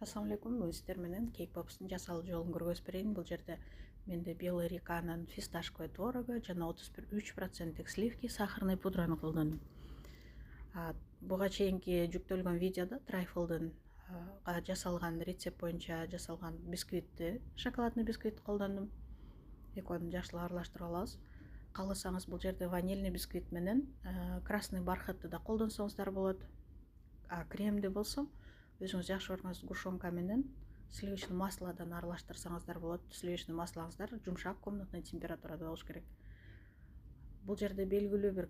Assalamu алейкум, бүгін сіздер менен кейк попстың жасалу жолын көргөзүп берейин. Бул жерде менде белый реканын фисташковый творогу жана 33% сливки, сахарный пудраны колдондум. Буга чейинки жүктөлгөн видеодо трайфлдын жасалган рецепт боюнча жасалган бисквитти, шоколадный бисквит колдондум. Экөөнүн жакшылап аралаштырып алабыз. Кааласаңыз бул жерде ванильный бисквит менен красный бархатты да колдонсоңуздар болот. Кремди болсо өзүңүз жакшы көргөн сгущенка менен сливочный маслодан аралаштырсаңыздар болот. Сливочный маслоңуздар жумшак комнатный температурада болуш керек. Бул жерде белгилүү бир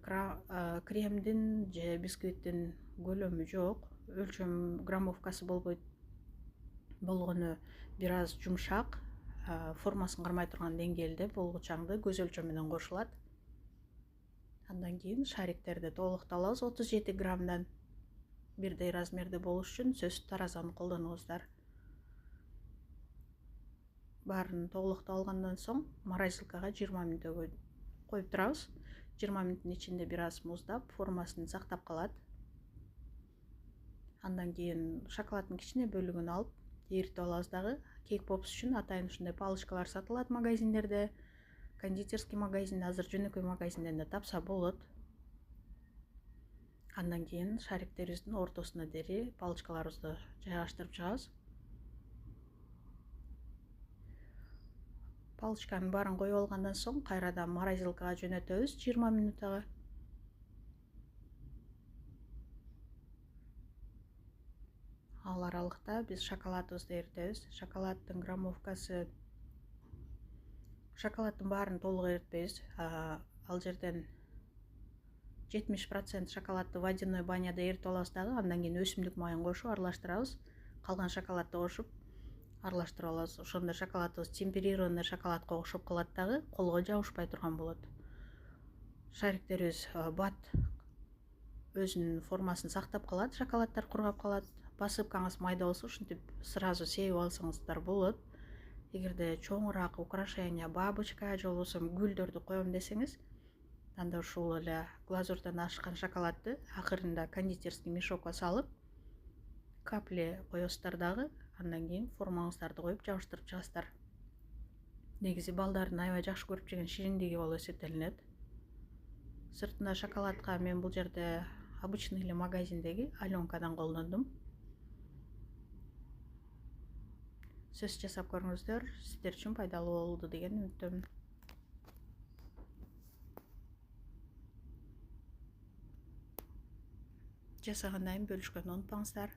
кремдин же бисквиттин көлөмү жок, өлчөм граммовкасы болбойт. Болгону бир аз жумшак, формасын кармай турган деңгээлде болгучаңды көз өлчөм менен кошулат. Андан кийин шариктерди толуктап алабыз 37 граммдан. Бирдей размерде болуш үчүн сөзсүз таразаны колдонуңуздар. Баарын толуктап алгандан соң морозилкага 20 мүнөткө коюп турабыз. 20 мүнөттүн ичинде бир аз муздап, формасын сактап калат. Андан кийин шоколаддын кичине бөлүгүн алып, эритип алабыз дагы. Кейк попс үчүн атайын ушундай палочкалар сатылат магазиндерде, кондитерский магазинде, азыр жөнөкөй магазинден да тапса болот. Андан кийин шариктерибиздин ортосуна дери палочкаларыбызды жайгаштырып чыгабыз. Палочканын баарын коюп алгандан соң кайрадан морозилкага жөнөтөбүз 20 мүнөткө. Ал аралыкта биз шоколадыбызды эритебиз. Шоколаддын баарын толук эритпейбиз. Ал жерден 70% шоколадды водяной баняда эритип алабыз дагы, андан кийин өсүмдүк майын кошуп аралаштырабыз. Калган шоколадды кошуп аралаштырып алабыз. Ошондо шоколадыбыз темперированный шоколадка окшоп калат дагы, колго жабышпай турган болот. Шариктерибиз бат өзүнүн формасын сактап калат, шоколаддар кургап калат. Посыпкаңыз майда болсо ушинтип сразу сеип алсаңыздар болот. Эгерде чоңураак украшение, бабочка же болбосо гүлдөрдү коем десеңиз, анда ушул эле глазурдан ашкан шоколадды акырында кондитерский мешокко салып, капли коесуздар дагы, андан кийин формаңыздарды коюп жабыштырып чыгасыздар. Негизи балдардын аябай жакшы көрүп жеген шириндиги болуп эсептелинет. Сыртында шоколадка мен бул жерде обычный эле магазиндеги Аленкадан колдондум. Сөз жасап көрүңүздөр, сиздер үчүн пайдалуу болду деген үмүттөмүн. Жасагандан кийин бөлүшкөндү унутпаңыздар.